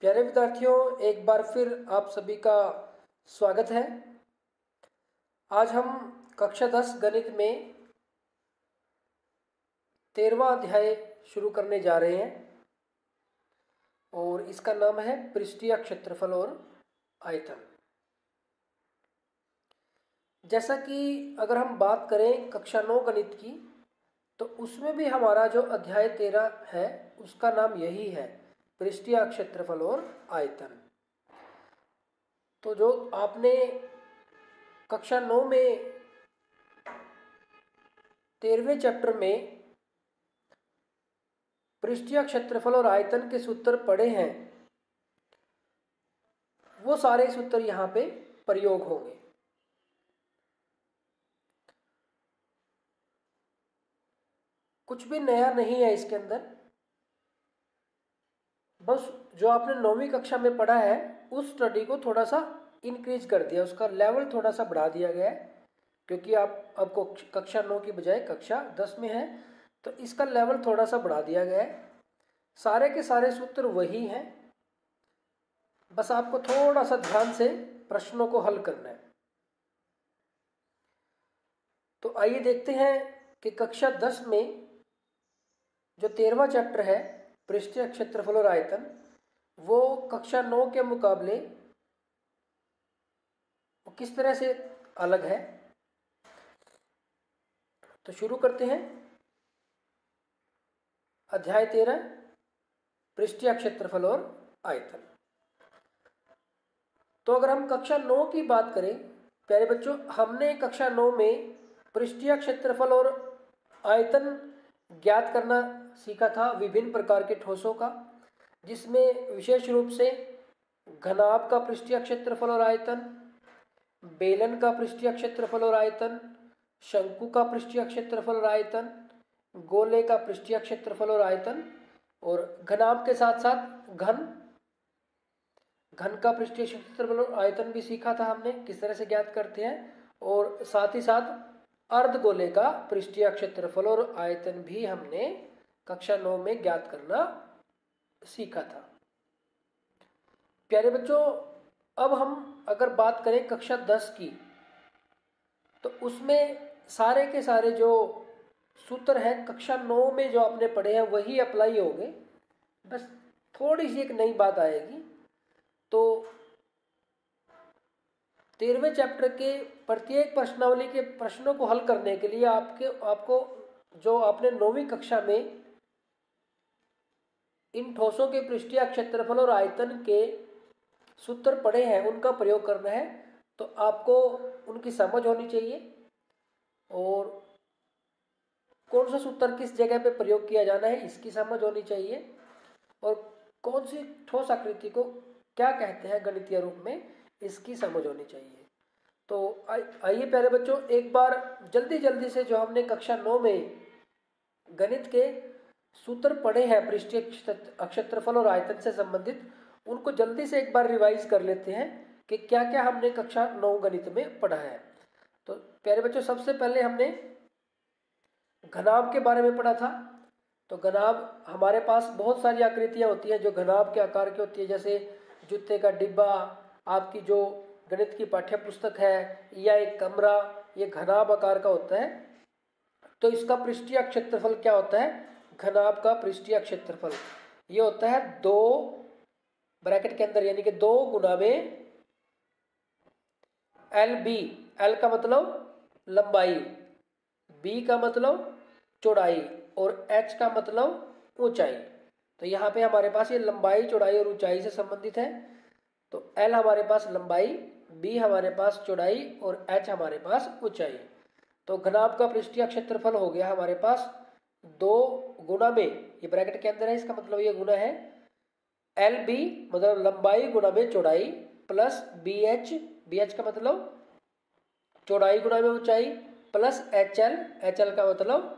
प्यारे विद्यार्थियों, एक बार फिर आप सभी का स्वागत है। आज हम कक्षा 10 गणित में 13वां अध्याय शुरू करने जा रहे हैं और इसका नाम है पृष्ठीय क्षेत्रफल और आयतन। जैसा कि अगर हम बात करें कक्षा 9 गणित की, तो उसमें भी हमारा जो अध्याय 13 है उसका नाम यही है, पृष्ठीय क्षेत्रफल और आयतन। तो जो आपने कक्षा 9 में 13वें चैप्टर में पृष्ठीय क्षेत्रफल और आयतन के सूत्र पढ़े हैं, वो सारे सूत्र यहाँ पे प्रयोग होंगे। कुछ भी नया नहीं है इसके अंदर, बस जो आपने 9वीं कक्षा में पढ़ा है उस स्टडी को थोड़ा सा इंक्रीज कर दिया, उसका लेवल थोड़ा सा बढ़ा दिया गया है। क्योंकि आप अब कक्षा 9 की बजाय कक्षा 10 में है, तो इसका लेवल थोड़ा सा बढ़ा दिया गया है। सारे के सारे सूत्र वही हैं, बस आपको थोड़ा सा ध्यान से प्रश्नों को हल करना है। तो आइए देखते हैं कि कक्षा 10 में जो 13वां चैप्टर है पृष्ठीय क्षेत्रफल और आयतन, वो कक्षा 9 के मुकाबले वो किस तरह से अलग है। तो शुरू करते हैं। अध्याय 13 पृष्ठीय क्षेत्रफल और आयतन। तो अगर हम कक्षा 9 की बात करें, प्यारे बच्चों, हमने कक्षा 9 में पृष्ठीय क्षेत्रफल और आयतन ज्ञात करना सीखा था विभिन्न प्रकार के ठोसों का, जिसमें विशेष रूप से घनाभ का पृष्ठीय क्षेत्रफल और आयतन, बेलन का पृष्ठीय क्षेत्रफल और आयतन, शंकु का पृष्ठीय क्षेत्रफल और आयतन, गोले का पृष्ठीय क्षेत्रफल और आयतन, और घनाभ के साथ साथ घन का पृष्ठीय क्षेत्रफल और आयतन भी सीखा था हमने, किस तरह से ज्ञात करते हैं। और साथ ही साथ अर्धगोले का पृष्ठीय क्षेत्रफल और आयतन भी हमने कक्षा 9 में ज्ञात करना सीखा था। प्यारे बच्चों, अब हम अगर बात करें कक्षा 10 की, तो उसमें सारे के सारे जो सूत्र हैं कक्षा 9 में जो आपने पढ़े हैं वही अप्लाई होंगे, बस थोड़ी सी एक नई बात आएगी। तो 13वें चैप्टर के प्रत्येक प्रश्नावली के प्रश्नों को हल करने के लिए आपको जो आपने 9वीं कक्षा में इन ठोसों के पृष्ठीय क्षेत्रफल और आयतन के सूत्र पढ़े हैं उनका प्रयोग करना है। तो आपको उनकी समझ होनी चाहिए और कौन सा सूत्र किस जगह पे प्रयोग किया जाना है इसकी समझ होनी चाहिए, और कौन सी ठोस आकृति को क्या कहते हैं गणितीय रूप में इसकी समझ होनी चाहिए। तो आइए प्यारे बच्चों, एक बार जल्दी से जो हमने कक्षा 9 में गणित के सूत्र पढ़े हैं पृष्ठीय क्षेत्रफल और आयतन से संबंधित, उनको जल्दी से एक बार रिवाइज कर लेते हैं कि क्या क्या हमने कक्षा 9 गणित में पढ़ा है। तो प्यारे बच्चों, सबसे पहले हमने घनाभ के बारे में पढ़ा था। तो घनाभ, हमारे पास बहुत सारी आकृतियां होती हैं जो घनाभ के आकार की होती है, जैसे जूते का डिब्बा, आपकी जो गणित की पाठ्य पुस्तक है, या एक कमरा, ये घनाभ आकार का होता है। तो इसका पृष्ठीय क्षेत्रफल क्या होता है? घनाभ का पृष्ठीय क्षेत्रफल ये होता है 2 ब्रैकेट के अंदर, यानी कि 2 गुना में LB। L का मतलब लंबाई, B का मतलब चौड़ाई, और H का मतलब ऊंचाई। तो यहाँ पे हमारे पास ये लंबाई, चौड़ाई और ऊंचाई से संबंधित है। तो L हमारे पास लंबाई, B हमारे पास चौड़ाई और H हमारे पास ऊंचाई। तो घनाभ का पृष्ठीय क्षेत्रफल हो गया हमारे पास 2 गुना में, ये ब्रैकेट के अंदर है, इसका मतलब ये गुना है LB मतलब लंबाई गुना में चौड़ाई, प्लस BH का मतलब चौड़ाई गुना में ऊंचाई, प्लस HL का मतलब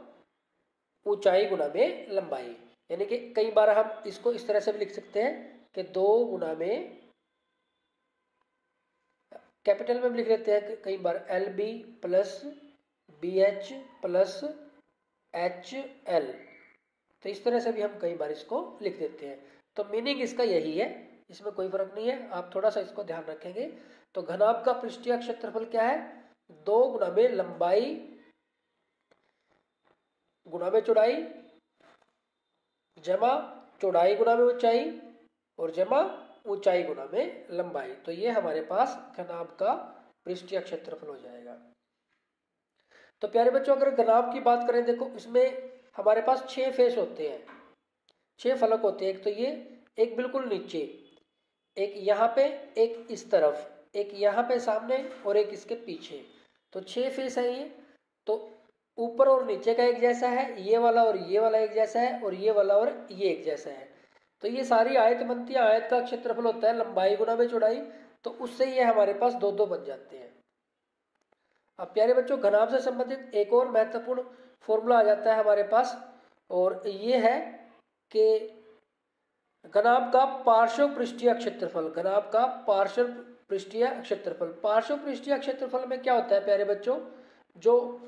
ऊंचाई गुना में लंबाई। यानी कि कई बार हम इसको इस तरह से भी लिख सकते हैं कि 2 गुना में, कैपिटल में भी लिख लेते हैं कई बार, LB plus BH plus HL। तो इस तरह से भी हम कई बार इसको लिख देते हैं। तो मीनिंग इसका यही है इसमें कोई फर्क नहीं है, आप थोड़ा सा इसको ध्यान रखेंगे। तो घनाभ का पृष्ठीय क्षेत्रफल क्या है, 2 गुना में लंबाई गुना में चौड़ाई जमा चौड़ाई गुना में ऊंचाई और जमा ऊंचाई गुना में लंबाई। तो ये हमारे पास घनाभ का पृष्ठीय क्षेत्रफल हो जाएगा। तो प्यारे बच्चों, अगर घनाभ की बात करें, देखो इसमें हमारे पास 6 फेस होते हैं, 6 फलक होते हैं। एक तो ये, एक बिल्कुल नीचे, एक यहाँ पे, एक इस तरफ, एक यहाँ पे सामने और एक इसके पीछे। तो 6 फेस है ये। तो ऊपर और नीचे का एक जैसा है, ये वाला और ये वाला एक जैसा है, और ये वाला और ये एक जैसा है। तो ये सारी आयत बनती है, आयत का क्षेत्रफल होता है लंबाई गुना में चौड़ाई। तो उससे ये हमारे पास 2-2 बन जाते हैं। अब प्यारे बच्चों, घनाभ से संबंधित एक और महत्वपूर्ण फॉर्मूला आ जाता है हमारे पास, और ये है कि घनाभ का पार्श्व पृष्ठीय क्षेत्रफल। घनाभ का पार्श्व पृष्ठीय क्षेत्रफल, पार्श्व पृष्ठीय क्षेत्रफल में क्या होता है प्यारे बच्चों, जो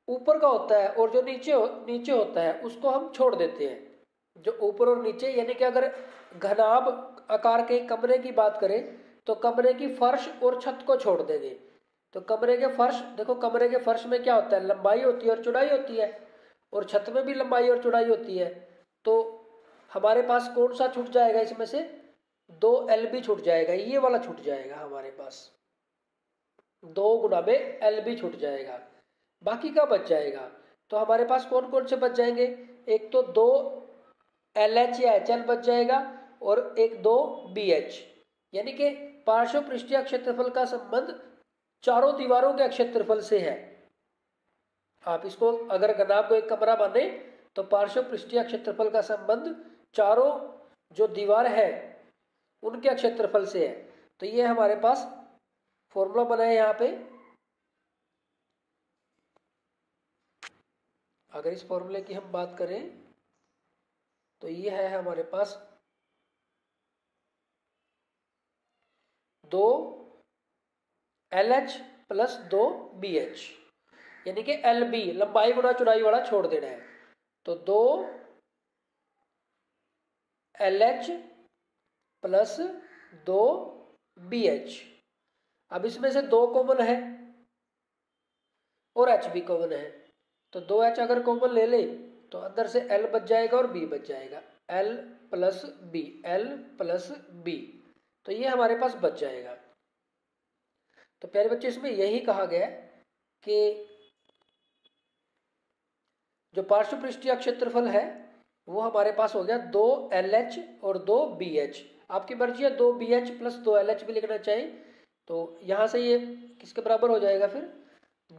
ऊपर का होता है और जो नीचे होता है उसको हम छोड़ देते हैं। जो ऊपर और नीचे, यानी कि अगर घनाभ आकार के कमरे की बात करें तो कमरे की फर्श और छत को छोड़ देंगे। तो कमरे के फर्श, देखो कमरे के फर्श में क्या होता है, लंबाई होती है और चौड़ाई होती है, और छत में भी लंबाई और चौड़ाई होती है। तो हमारे पास कौन सा छूट जाएगा इसमें से, 2 LB छूट जाएगा, ये वाला छूट जाएगा हमारे पास, 2 गुना में LB छूट जाएगा। बाकी का बच जाएगा। तो हमारे पास कौन कौन से बच जाएंगे, एक तो 2 LH या HL बच जाएगा, और एक 2 BH। यानी कि पार्श्व पृष्ठीय क्षेत्रफल का संबंध चारों दीवारों के क्षेत्रफल से है। आप इसको अगर घनाभ को एक कमरा माने तो पार्श्व पृष्ठीय क्षेत्रफल का संबंध चारों जो दीवार है उनके क्षेत्रफल से है। तो ये हमारे पास फॉर्मूला बना है यहाँ पे। अगर इस फॉर्मूले की हम बात करें तो ये है हमारे पास 2 LH प्लस 2 BH, यानी कि LB लंबाई गुना चौड़ाई वाला छोड़ देना है। तो 2 LH प्लस 2 BH। अब इसमें से 2 कॉमन है और H भी कॉमन है। तो 2H अगर कॉमन ले ले तो अंदर से L बच जाएगा और B बच जाएगा, L plus B, L plus B। तो ये हमारे पास बच जाएगा। तो प्यारे बच्चे, इसमें यही कहा गया कि जो पार्श्व पृष्ठीय क्षेत्रफल है वो हमारे पास हो गया 2 LH और 2 BH। आपकी मर्जी है 2 BH प्लस 2 LH भी लिखना चाहिए। तो यहाँ से ये किसके बराबर हो जाएगा फिर,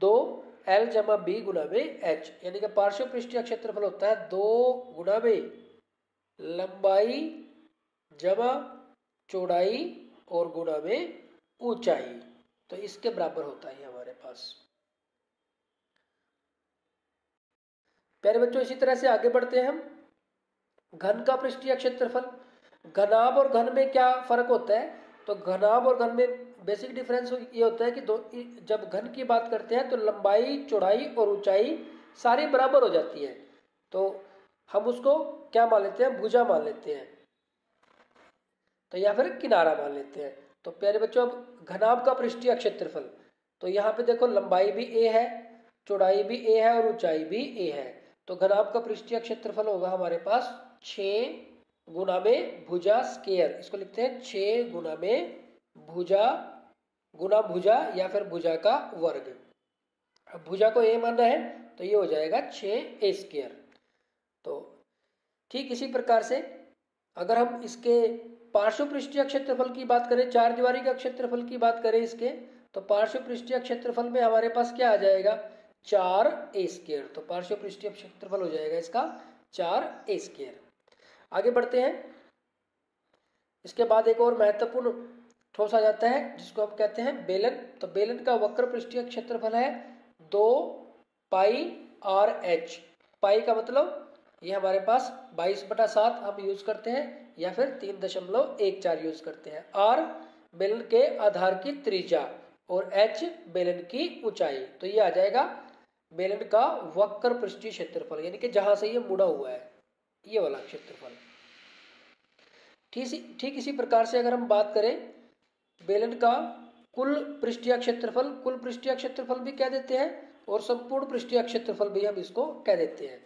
2 L जमा B गुना में H, यानी कि पार्श्व पृष्ठीय क्षेत्रफल होता है 2 गुना में लंबाई जमा चौड़ाई और गुना में ऊंचाई। तो इसके बराबर होता है हमारे पास। प्यारे बच्चों, इसी तरह से आगे बढ़ते हैं हम। घन का पृष्ठीय क्षेत्रफल, घनाभ और घन में क्या फर्क होता है, तो घनाभ और घन में बेसिक डिफरेंस ये होता है कि जब घन की बात करते हैं तो लंबाई चौड़ाई और ऊंचाई सारी बराबर हो जाती है। तो हम उसको क्या मान लेते हैं, भुजा मान लेते हैं, तो या फिर किनारा मान लेते हैं। तो प्यारे बच्चों, अब घनाभ का पृष्ठीय क्षेत्रफल, तो यहाँ पे देखो लंबाई भी A है, चौड़ाई भी A है और ऊंचाई भी A है। तो घनाभ का पृष्ठीय क्षेत्रफल होगा हमारे पास 6 गुना में भुजा स्क्वायर, इसको लिखते हैं 6 गुना में भुजा गुना भुजा या फिर भुजा का वर्ग। अब भुजा को A मानना है तो ये हो जाएगा 6A स्क्वायर। तो ठीक इसी प्रकार से अगर हम इसके पार्श्व पृष्ठीय क्षेत्रफल की बात करें, 4 दीवारी का क्षेत्रफल की बात करें इसके, तो पार्श्व पृष्ठीय क्षेत्रफल में हमारे पास क्या आ जाएगा, 4A स्क्वायर। तो पार्श्व पृष्ठीय क्षेत्रफल हो जाएगा इसका 4A स्क्वायर। आगे बढ़ते हैं। इसके बाद एक और महत्वपूर्ण ठोस आ जाता है जिसको हम कहते हैं बेलन। तो बेलन का वक्र पृष्ठीय क्षेत्रफल है 2 पाई RH। पाई का मतलब ये हमारे पास 22/7 हम यूज करते हैं या फिर 3.14 यूज करते हैं। R बेलन के आधार की त्रिज्या और H बेलन की ऊंचाई। तो ये आ जाएगा बेलन का वक्र पृष्ठीय क्षेत्रफल, यानी कि जहां से ये मुड़ा हुआ है ये वाला क्षेत्रफल। ठीक इसी प्रकार से अगर हम बात करें बेलन का कुल पृष्ठीय क्षेत्रफल भी कह देते हैं और संपूर्ण पृष्ठीय क्षेत्रफल भी हम इसको कह देते हैं।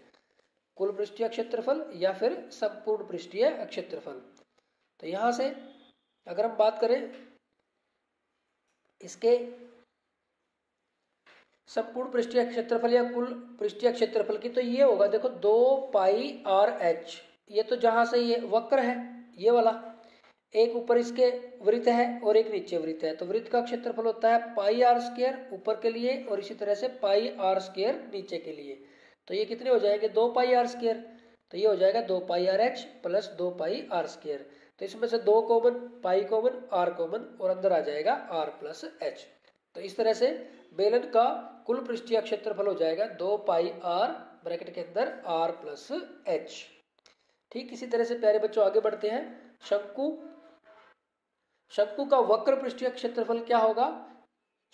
कुल पृष्ठीय क्षेत्रफल या फिर संपूर्ण पृष्ठीय क्षेत्रफल। तो यहां से अगर हम बात करें इसके संपूर्ण पृष्ठीय क्षेत्रफल या कुल पृष्ठीय क्षेत्रफल की, तो ये होगा देखो 2 पाई आर एच। ये तो जहां से ये वक्र है ये वाला, एक ऊपर इसके वृत्त है और एक नीचे वृत्त है, तो वृत्त का क्षेत्रफल होता है पाई आर स्क्वायर ऊपर के लिए और इसी तरह से पाई आर स्क्वायर नीचे के लिए। तो ये कितने हो जाएंगे 2 पाई आर स्क्वायर, तो ये हो जाएगा 2 pi r h plus 2 pi r square. तो इसमें से 2 common, pi common, r common और अंदर आ जाएगा आर प्लस एच। तो इस तरह से बेलन का कुल पृष्ठीय क्षेत्रफल हो जाएगा 2 पाई आर ब्रैकेट के अंदर आर प्लस एच। ठीक इसी तरह से प्यारे बच्चों आगे बढ़ते हैं। शंकु का वक्र पृष्ठीय क्षेत्रफल क्या होगा?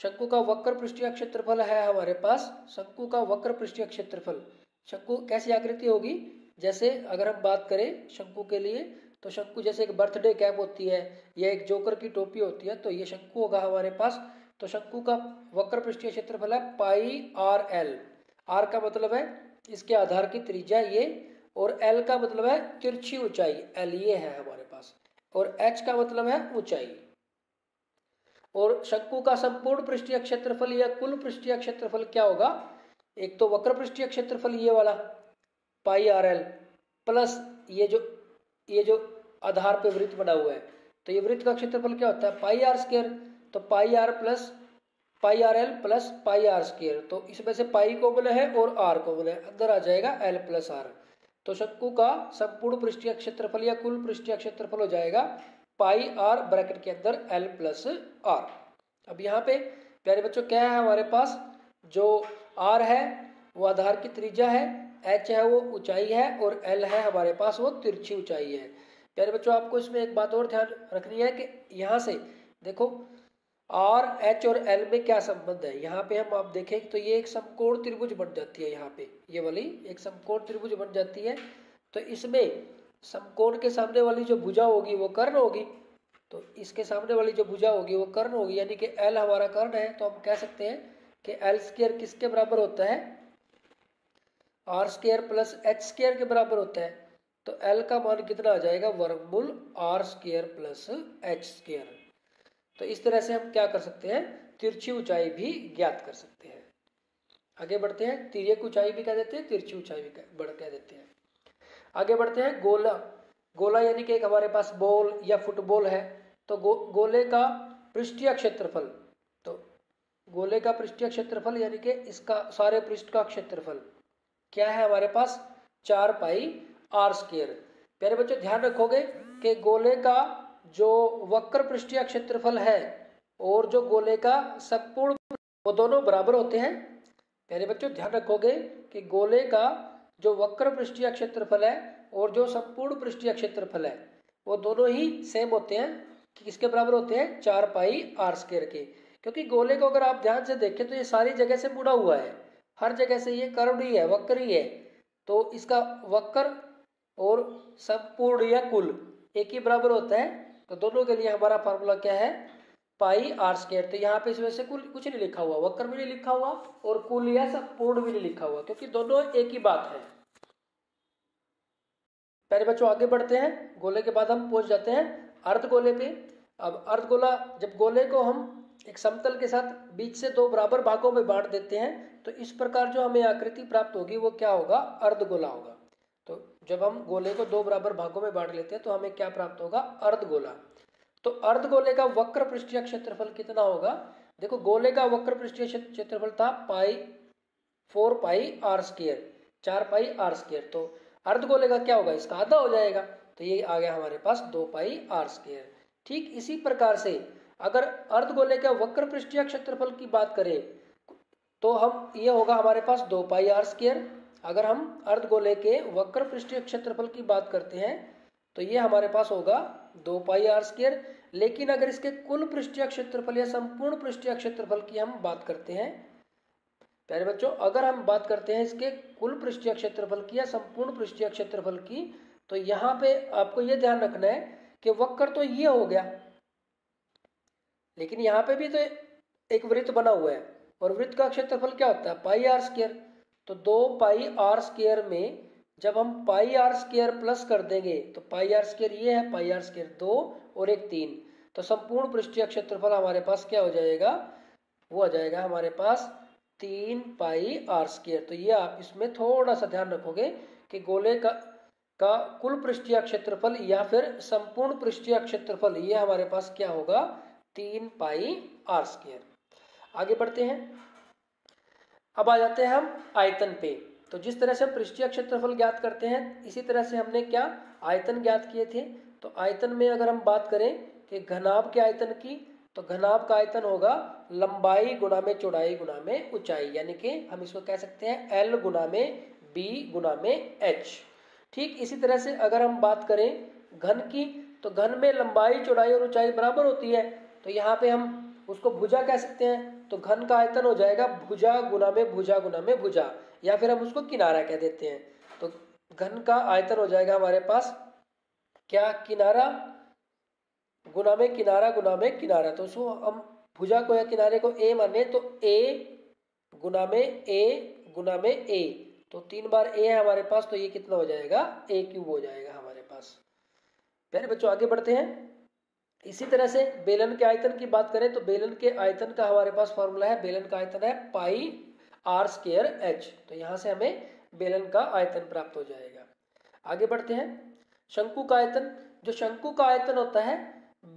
शंकु का वक्र पृष्ठीय क्षेत्रफल है हमारे पास शंकु का वक्र पृष्ठीय क्षेत्रफल। शंकु कैसी आकृति होगी? जैसे अगर हम बात करें शंकु के लिए, तो शंकु जैसे एक बर्थडे कैप होती है या एक जोकर की टोपी होती है, तो ये शंकु होगा हमारे पास। तो शंकु का वक्र पृष्ठीय क्षेत्रफल है पाई आर एल। आर का मतलब है इसके आधार की त्रिज्या ये, और एल का मतलब है तिरछी ऊंचाई, एल ये है हमारे पास, और एच का मतलब है ऊंचाई। और शंकु का संपूर्ण पृष्ठीय क्षेत्रफल या कुल पृष्ठीय क्षेत्रफल क्या होगा? एक तो वक्र पृष्ठीय क्षेत्रफल ये वाला पाई आर एल प्लस ये जो आधार पे वृत्त बना हुआ है, तो ये वृत्त का क्षेत्रफल क्या होता है पाई आर स्क्वायर। तो pi r l plus pi r square, तो इसमें से पाई कॉमन है और आर कॉमन है, अंदर आ जाएगा एल प्लस आर। तो शंकु का संपूर्ण पृष्ठीय क्षेत्रफल या कुल पृष्ठीय क्षेत्रफल हो जाएगा पाई आर ब्रैकेट के अंदर एल प्लस आर। अब यहाँ पे प्यारे बच्चों क्या है हमारे पास? जो आर है वो आधार की त्रिज्या है, एच है वो ऊंचाई है, और एल है हमारे पास वो तिरछी ऊंचाई है। प्यारे बच्चों आपको इसमें एक बात और ध्यान रखनी है कि यहाँ से देखो आर एच और एल में क्या संबंध है। यहाँ पे हम आप देखें तो ये एक समकोण त्रिभुज बन जाती है, यहाँ पे ये वाली एक समकोण त्रिभुज बन जाती है। तो इसमें समकोण के सामने वाली जो भुजा होगी वो कर्ण होगी, तो इसके सामने वाली जो भुजा होगी वो कर्ण होगी, यानी कि एल हमारा कर्ण है। तो हम कह सकते हैं कि एल स्क्वायर किसके बराबर होता है? R square plus H square के बराबर होता है। तो एल का मान कितना आ जाएगा? वर्गमूल R square plus H square. तो इस तरह से हम क्या कर सकते हैं? तिरछी ऊंचाई भी ज्ञात कर सकते हैं। आगे बढ़ते हैं। तिर्यक ऊंचाई भी कह देते हैं, तिरछी ऊंचाई भी कह देते हैं। आगे बढ़ते हैं। गोला यानी कि एक हमारे पास बॉल या फुटबॉल है, तो गोले का पृष्ठीय क्षेत्रफल, तो गोले का पृष्ठीय क्षेत्रफल यानी कि इसका सारे पृष्ठ का क्षेत्रफल क्या है हमारे पास? 4 पाई आर स्क्वायर। प्यारे बच्चों ध्यान रखोगे कि गोले का जो वक्र पृष्ठीय क्षेत्रफल है और जो गोले का संपूर्ण, वो दोनों बराबर होते हैं। प्यारे बच्चों ध्यान रखोगे कि गोले का जो वक्र पृष्ठीय क्षेत्रफल है और जो संपूर्ण पृष्ठीय क्षेत्रफल है वो दोनों ही सेम होते हैं। किसके बराबर होते हैं? 4 पाई आर स्क्वायर के। क्योंकि गोले को अगर आप ध्यान से देखें तो ये सारी जगह से मुड़ा हुआ है, हर जगह से ये कर्व ही है, वक्र ही है। तो इसका वक्र और संपूर्ण या कुल एक ही बराबर होता है। तो दोनों के लिए हमारा फार्मूला क्या है? पाई आर स्क्वायर। तो यहाँ पे इसमें से कुछ नहीं लिखा हुआ, वक्र भी नहीं लिखा हुआ और कुल या संपूर्ण भी नहीं लिखा हुआ, क्योंकि दोनों एक ही बात है। पहले बच्चों आगे बढ़ते हैं। गोले के बाद हम पहुंच जाते हैं अर्धगोले पे। अब अर्धगोला, जब गोले को हम एक समतल के साथ बीच से 2 बराबर भागों में बांट देते हैं तो इस प्रकार जो हमें आकृति प्राप्त होगी वो क्या होगा? अर्धगोला होगा। तो जब हम गोले को 2 बराबर भागों में बांट लेते हैं तो हमें क्या प्राप्त होगा? अर्धगोला। तो अर्धगोले का वक्र पृष्ठीय क्षेत्रफल कितना होगा? देखो गोले का वक्र पृष्ठीय क्षेत्रफल था 4 pi r square, 4 pi r square. तो अर्धगोले का क्या होगा? इसका आधा हो जाएगा, तो ये आ गया हमारे पास 2 पाई आर स्क्वायर। ठीक इसी प्रकार से अगर अर्धगोले का वक्र पृष्ठीय क्षेत्रफल की बात करें तो हम ये होगा हमारे पास 2 पाई आर स्क्वायर। अगर हम अर्धगोले के वक्र पृष्ठीय क्षेत्रफल की बात करते हैं तो ये हमारे पास होगा 2 पाई आर स्क्वायर। लेकिन अगर इसके कुल पृष्ठीय क्षेत्रफल या संपूर्ण पृष्ठीय क्षेत्रफल की हम बात करते हैं, प्यारे बच्चों अगर हम बात करते हैं इसके कुल पृष्ठीय क्षेत्रफल की या संपूर्ण पृष्ठीय क्षेत्रफल की, तो यहाँ पे आपको ये ध्यान रखना है कि वक्र तो ये हो गया, लेकिन यहाँ पे भी तो एक वृत्त बना हुआ है और वृत्त का क्षेत्रफल क्या होता है पाई आर स्क्वायर। तो 2 पाई आर स्क्वायर में जब हम पाई आर स्क्वायर प्लस कर देंगे तो पाई आर स्क्वायर ये है, पाई आर स्क्वायर 2 और एक 3, तो संपूर्ण पृष्ठीय क्षेत्रफल हमारे पास क्या हो जाएगा, वो आ जाएगा हमारे पास 3 पाई आर स्क्वायर। तो ये आप इसमें थोड़ा सा ध्यान रखोगे कि गोले का कुल पृष्ठीय क्षेत्रफल या फिर संपूर्ण पृष्ठीय क्षेत्रफल ये हमारे पास क्या होगा 3 पाई आर स्क्वायर। आगे बढ़ते हैं, अब आ जाते हैं हम आयतन पे। तो जिस तरह से हम पृष्ठीय क्षेत्रफल ज्ञात करते हैं इसी तरह से हमने क्या आयतन ज्ञात किए थे। तो आयतन में अगर हम बात करें कि घनाभ के आयतन की, तो घनाभ का आयतन होगा लंबाई गुणा में चौड़ाई गुणा में ऊंचाई, यानी कि हम इसको कह सकते हैं L गुणा में B गुणा में H। ठीक इसी तरह से अगर हम बात करें घन की, तो घन में लंबाई चौड़ाई और ऊंचाई बराबर होती है, तो यहाँ पे हम उसको भुजा कह सकते हैं। तो घन का आयतन हो जाएगा भुजा गुणा में भुजा गुणा में भुजा, या फिर हम उसको किनारा कह देते हैं। तो घन का आयतन हो जाएगा हमारे पास क्या किनारा गुणा में किनारा गुणा में किनारा। तो उसको हम भुजा को या किनारे को ए माने तो ए गुणा में ए, तो 3 बार ए है हमारे पास, तो ये कितना हो जाएगा ए क्यूब हो जाएगा हमारे पास। प्यारे बच्चों आगे बढ़ते हैं। इसी तरह से बेलन के आयतन की बात करें तो बेलन के आयतन का हमारे पास फॉर्मूला है, बेलन का आयतन है पाई आर स्क्वायर एच। तो यहाँ से हमें बेलन का आयतन प्राप्त हो जाएगा। आगे बढ़ते हैं, शंकु का आयतन। जो शंकु का आयतन होता है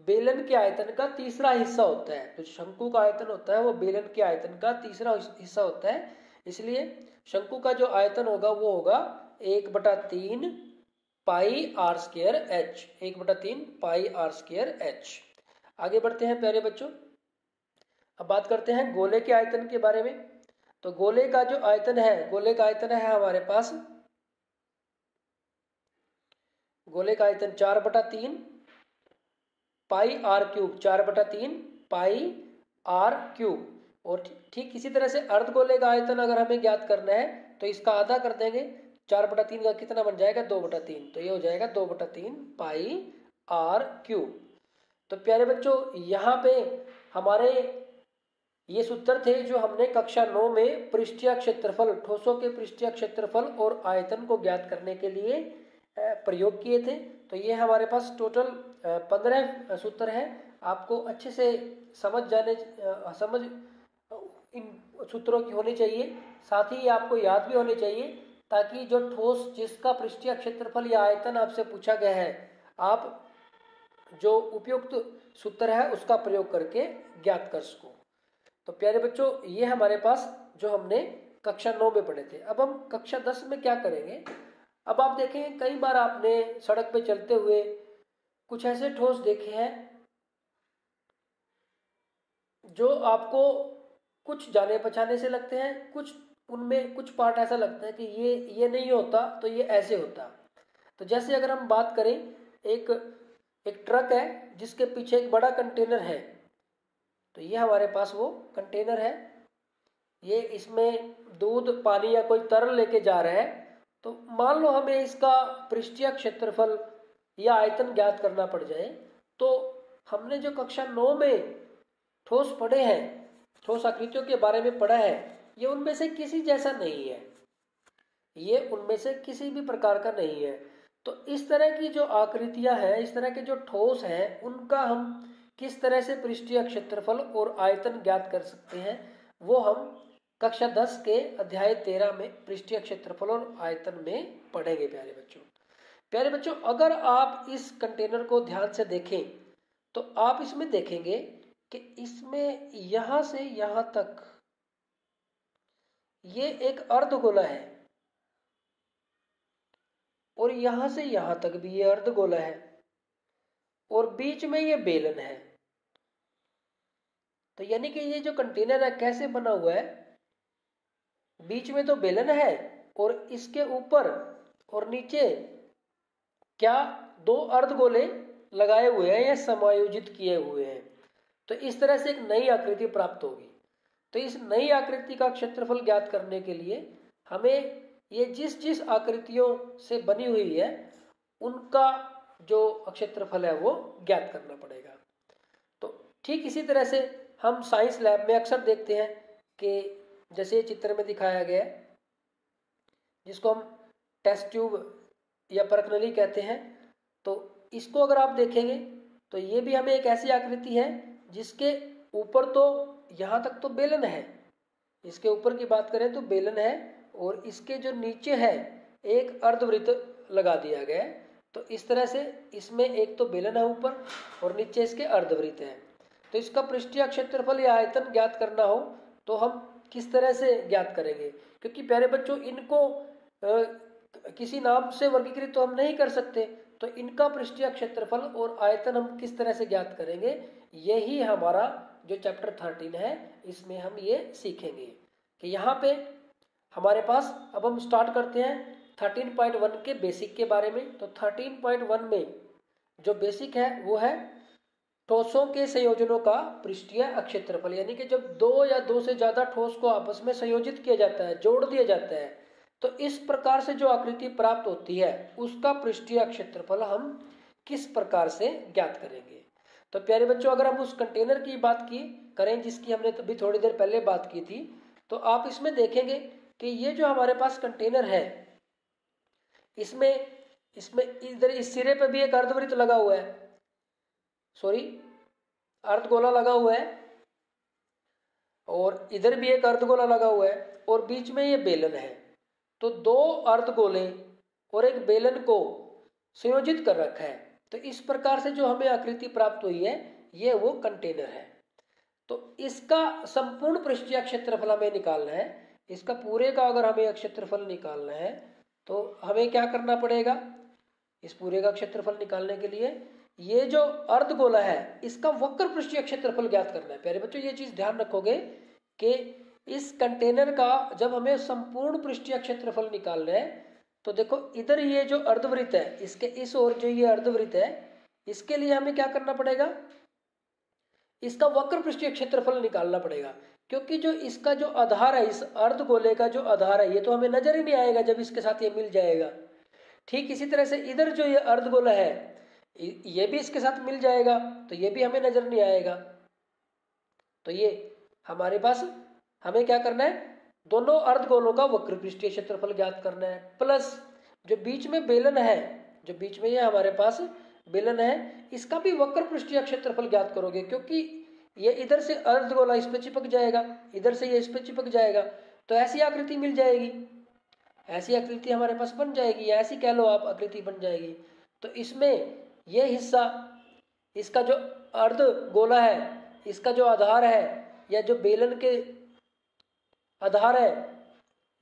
बेलन के आयतन का तीसरा हिस्सा होता है। तो शंकु का आयतन होता है वो बेलन के आयतन का तीसरा हिस्सा होता है, इसलिए शंकु का जो आयतन होगा वो होगा 1/3 pi r square h, 1/3 pi r square h. आगे बढ़ते हैं प्यारे बच्चों, अब बात करते हैं गोले के आयतन के बारे में। तो गोले का जो आयतन है, गोले का आयतन है हमारे पास, गोले का आयतन 4/3 pi r cube, 4/3 pi r cube. और ठीक इसी तरह से अर्धगोले का आयतन अगर हमें ज्ञात करना है तो इसका आधा कर देंगे, 4/3 का कितना बन जाएगा 2/3, तो ये हो जाएगा 2/3 पाई आर क्यूब। तो प्यारे बच्चों यहाँ पे हमारे ये सूत्र थे जो हमने कक्षा 9 में पृष्ठीय क्षेत्रफल, ठोसों के पृष्ठीय क्षेत्रफल और आयतन को ज्ञात करने के लिए प्रयोग किए थे। तो ये हमारे पास टोटल 15 सूत्र हैं। आपको अच्छे से समझ इन सूत्रों की होनी चाहिए, साथ ही आपको याद भी होनी चाहिए, ताकि जो ठोस जिसका पृष्ठीय क्षेत्रफल या आयतन आपसे पूछा गया है आप जो उपयुक्त सूत्र है उसका प्रयोग करके ज्ञात कर सको। तो प्यारे बच्चों ये हमारे पास जो हमने कक्षा 9 में पढ़े थे। अब हम कक्षा 10 में क्या करेंगे। अब आप देखें कई बार आपने सड़क पे चलते हुए कुछ ऐसे ठोस देखे हैं जो आपको कुछ जाने पहचाने से लगते हैं, कुछ उनमें कुछ पार्ट ऐसा लगता है कि ये नहीं होता तो ये ऐसे होता। तो जैसे अगर हम बात करें एक ट्रक है जिसके पीछे एक बड़ा कंटेनर है, तो ये हमारे पास वो कंटेनर है, ये इसमें दूध पानी या कोई तरल लेके जा रहा है। तो मान लो हमें इसका पृष्ठीय क्षेत्रफल या आयतन ज्ञात करना पड़ जाए, तो हमने जो कक्षा 9 में ठोस पढ़े हैं, ठोस आकृतियों के बारे में पढ़ा है, ये उनमें से किसी जैसा नहीं है, ये उनमें से किसी भी प्रकार का नहीं है। तो इस तरह की जो आकृतियां हैं, इस तरह के जो ठोस हैं, उनका हम किस तरह से पृष्ठीय क्षेत्रफल और आयतन ज्ञात कर सकते हैं वो हम कक्षा 10 के अध्याय 13 में पृष्ठीय क्षेत्रफल और आयतन में पढ़ेंगे। प्यारे बच्चों अगर आप इस कंटेनर को ध्यान से देखें तो आप इसमें देखेंगे कि इसमें यहां से यहां तक ये एक अर्धगोला है और यहां से यहां तक भी ये अर्धगोला है और बीच में ये बेलन है। तो यानी कि ये जो कंटेनर है कैसे बना हुआ है, बीच में तो बेलन है और इसके ऊपर और नीचे क्या 2 अर्धगोले लगाए हुए हैं या समायोजित किए हुए हैं। तो इस तरह से एक नई आकृति प्राप्त होगी। तो इस नई आकृति का क्षेत्रफल ज्ञात करने के लिए हमें ये जिस जिस आकृतियों से बनी हुई है उनका जो क्षेत्रफल है वो ज्ञात करना पड़ेगा। तो ठीक इसी तरह से हम साइंस लैब में अक्सर देखते हैं कि जैसे चित्र में दिखाया गया है, जिसको हम टेस्ट ट्यूब या परखनली कहते हैं, तो इसको अगर आप देखेंगे तो ये भी हमें एक ऐसी आकृति है जिसके ऊपर तो यहाँ तक तो बेलन है, इसके ऊपर की बात करें तो बेलन है, और इसके जो नीचे है एक अर्धवृत्त लगा दिया गया है। तो इस तरह से इसमें एक तो बेलन है ऊपर और नीचे इसके अर्धवृत्त है। तो इसका पृष्ठीय क्षेत्रफल या आयतन ज्ञात करना हो तो हम किस तरह से ज्ञात करेंगे? क्योंकि प्यारे बच्चों, इनको किसी नाम से वर्गीकृत तो हम नहीं कर सकते, तो इनका पृष्ठीय क्षेत्रफल और आयतन हम किस तरह से ज्ञात करेंगे, यही हमारा जो चैप्टर 13 है इसमें हम ये सीखेंगे। कि यहाँ पे हमारे पास अब हम स्टार्ट करते हैं 13.1 के बेसिक के बारे में। तो 13.1 में जो बेसिक है वो है ठोसों के संयोजनों का पृष्ठीय क्षेत्रफल, यानी कि जब दो या दो से ज्यादा ठोस को आपस में संयोजित किया जाता है, जोड़ दिया जाता है, तो इस प्रकार से जो आकृति प्राप्त होती है उसका पृष्ठीय क्षेत्रफल हम किस प्रकार से ज्ञात करेंगे। तो प्यारे बच्चों, अगर हम उस कंटेनर की बात करें जिसकी हमने अभी थोड़ी देर पहले बात की थी, तो आप इसमें देखेंगे कि ये जो हमारे पास कंटेनर है इसमें इधर इस सिरे पे भी एक अर्धवृत्त लगा हुआ है, अर्धगोला लगा हुआ है, और इधर भी एक अर्धगोला लगा हुआ है, और बीच में ये बेलन है। तो दो अर्धगोले और एक बेलन को संयोजित कर रखा है। तो इस प्रकार से जो हमें आकृति प्राप्त हुई है ये वो कंटेनर है। तो इसका संपूर्ण पृष्ठीय क्षेत्रफल हमें निकालना है। इसका पूरे का अगर हमें क्षेत्रफल निकालना है तो हमें क्या करना पड़ेगा? इस पूरे का क्षेत्रफल निकालने के लिए ये जो अर्धगोला है इसका वक्र पृष्ठीय क्षेत्रफल ज्ञात करना है। प्यारे बच्चों, ये चीज ध्यान रखोगे कि इस कंटेनर का जब हमें संपूर्ण पृष्ठीय क्षेत्रफल निकालना है तो देखो इधर ये जो अर्धवृत्त है इसके इस ओर जो ये अर्धवृत्त है इसके लिए हमें क्या करना पड़ेगा? इसका वक्र पृष्ठीय क्षेत्रफल निकालना पड़ेगा, क्योंकि जो इसका जो आधार है, इस अर्धगोले का जो आधार है, ये तो हमें नजर ही नहीं आएगा जब इसके साथ ये मिल जाएगा। ठीक इसी तरह से इधर जो ये अर्धगोला है ये भी इसके साथ मिल जाएगा, तो ये भी हमें नजर नहीं आएगा। तो ये हमारे पास हमें क्या करना है? दोनों अर्धगोलों का वक्र पृष्ठीय क्षेत्रफल ज्ञात करना है, प्लस जो बीच में बेलन है, जो बीच में ये हमारे पास बेलन है, इसका भी वक्र पृष्ठीय क्षेत्रफल ज्ञात करोगे, क्योंकि ये इधर से अर्धगोला इस पे चिपक जाएगा, इधर से ये इस पे चिपक जाएगा, तो ऐसी आकृति मिल जाएगी, ऐसी आकृति हमारे पास बन जाएगी, या ऐसी कह लो आप आकृति बन जाएगी। तो इसमें ये हिस्सा, इसका जो अर्धगोला है, इसका जो आधार है, या जो बेलन के आधार है,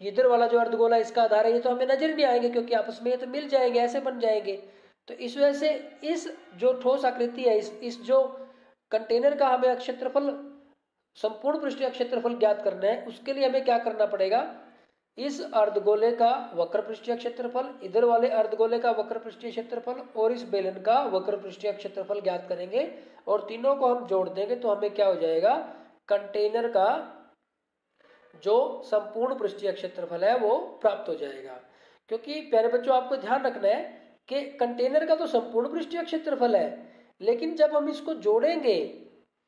इधर वाला जो अर्धगोला इसका आधार है, ये तो हमें नजर नहीं आएंगे क्योंकि आपस में ये तो मिल जाएंगे, ऐसे बन जाएंगे। तो इस वजह से इस जो ठोस आकृति है, इस जो कंटेनर का हमें क्षेत्रफल, संपूर्ण पृष्ठीय क्षेत्रफल ज्ञात करना है, उसके लिए हमें क्या करना पड़ेगा? इस अर्धगोले का वक्र पृष्ठीय क्षेत्रफल, इधर वाले अर्धगोले का वक्र पृष्ठीय क्षेत्रफल और इस बेलन का वक्र पृष्ठीय क्षेत्रफल ज्ञात करेंगे, और तीनों को हम जोड़ देंगे तो हमें क्या हो जाएगा? कंटेनर का जो संपूर्ण पृष्ठीय क्षेत्रफल है वो प्राप्त हो जाएगा। क्योंकि प्यारे बच्चों, आपको ध्यान रखना है कि कंटेनर का तो संपूर्ण पृष्ठीय क्षेत्रफल है, लेकिन जब हम इसको जोड़ेंगे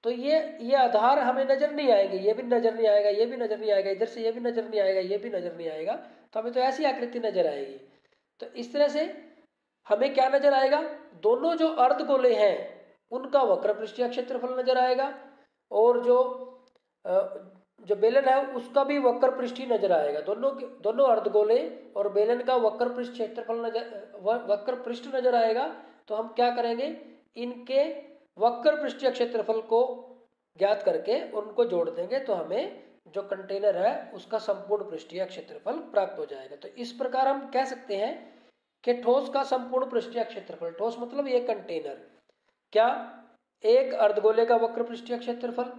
तो ये आधार हमें नजर नहीं आएंगे, ये भी नजर नहीं आएगा, ये भी नजर नहीं आएगा, इधर से ये भी नजर नहीं आएगा, ये भी नजर नहीं आएगा, तो हमें तो ऐसी आकृति नजर आएगी। तो इस तरह से हमें क्या नजर आएगा? दोनों जो अर्धगोले हैं उनका वक्र पृष्ठीय क्षेत्रफल नजर आएगा, और जो बेलन है उसका भी वक्र पृष्ठीय नजर आएगा। दोनों अर्धगोले और बेलन का वक्र पृष्ठ क्षेत्रफल वक्र पृष्ठ नजर आएगा। तो हम क्या करेंगे? इनके वक्र पृष्ठीय क्षेत्रफल को ज्ञात करके उनको जोड़ देंगे, तो हमें जो कंटेनर है उसका संपूर्ण पृष्ठीय क्षेत्रफल प्राप्त हो जाएगा। तो इस प्रकार हम कह सकते हैं कि ठोस का संपूर्ण पृष्ठीय क्षेत्रफल, ठोस मतलब ये कंटेनर, क्या? एक अर्धगोले का वक्र पृष्ठीय क्षेत्रफल,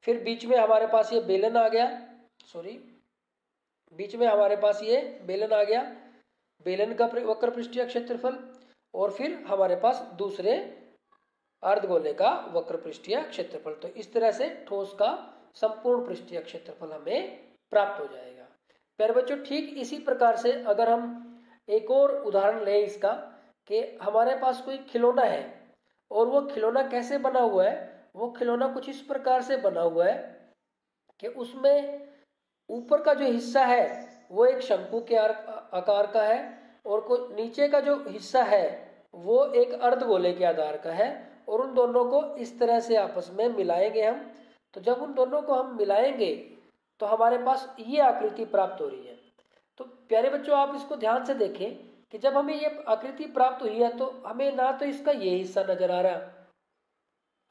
फिर बीच में हमारे पास ये बेलन आ गया, बीच में हमारे पास ये बेलन आ गया, बेलन का वक्र पृष्ठीय क्षेत्रफल, और फिर हमारे पास दूसरे अर्धगोले का वक्र पृष्ठीय क्षेत्रफल। तो इस तरह से ठोस का संपूर्ण पृष्ठीय क्षेत्रफल हमें प्राप्त हो जाएगा। प्यारे बच्चों, ठीक इसी प्रकार से अगर हम एक और उदाहरण लें इसका, कि हमारे पास कोई खिलौना है और वो खिलौना कैसे बना हुआ है। वो खिलौना कुछ इस प्रकार से बना हुआ है कि उसमें ऊपर का जो हिस्सा है वो एक शंकु के आकार का है और नीचे का जो हिस्सा है वो एक अर्धगोले के आधार का है। और उन दोनों को इस तरह से आपस में मिलाएंगे हम। तो जब उन दोनों को हम मिलाएंगे तो हमारे पास ये आकृति प्राप्त हो रही है। तो प्यारे बच्चों, आप इसको ध्यान से देखें कि जब हमें ये आकृति प्राप्त हुई है तो हमें ना तो इसका ये हिस्सा नजर आ रहा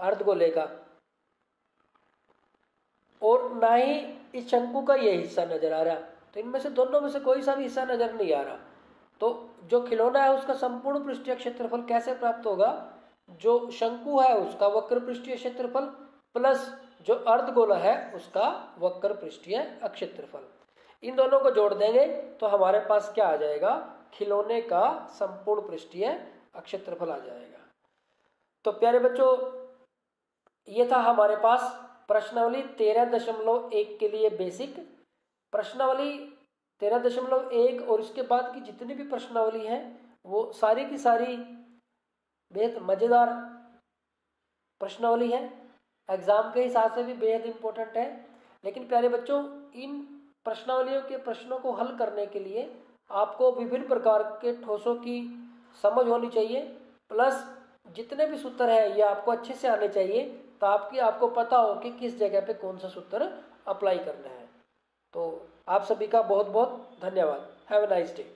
अर्धगोले का और ना ही इस शंकु का ये हिस्सा नजर आ रहा। तो इनमें से दोनों में से कोई सा भी हिस्सा नजर नहीं आ रहा। तो जो खिलौना है उसका संपूर्ण पृष्ठीय क्षेत्रफल कैसे प्राप्त होगा? जो शंकु है उसका वक्र पृष्ठीय क्षेत्रफल प्लस जो अर्धगोला है उसका वक्र पृष्ठीय क्षेत्रफल, इन दोनों को जोड़ देंगे तो हमारे पास क्या आ जाएगा? खिलौने का संपूर्ण पृष्ठीय क्षेत्रफल आ जाएगा। तो प्यारे बच्चों, ये था हमारे पास प्रश्नावली 13.1 के लिए बेसिक। प्रश्नावली 13.1 और इसके बाद की जितनी भी प्रश्नावली है वो सारी की सारी बेहद मज़ेदार प्रश्नावली है, एग्जाम के हिसाब से भी बेहद इम्पोर्टेंट है। लेकिन प्यारे बच्चों, इन प्रश्नावलियों के प्रश्नों को हल करने के लिए आपको विभिन्न प्रकार के ठोसों की समझ होनी चाहिए, प्लस जितने भी सूत्र है ये आपको अच्छे से आने चाहिए ताकि आपको पता हो कि किस जगह पे कौन सा सूत्र अप्लाई करना है। तो आप सभी का बहुत बहुत धन्यवाद। Have a nice day.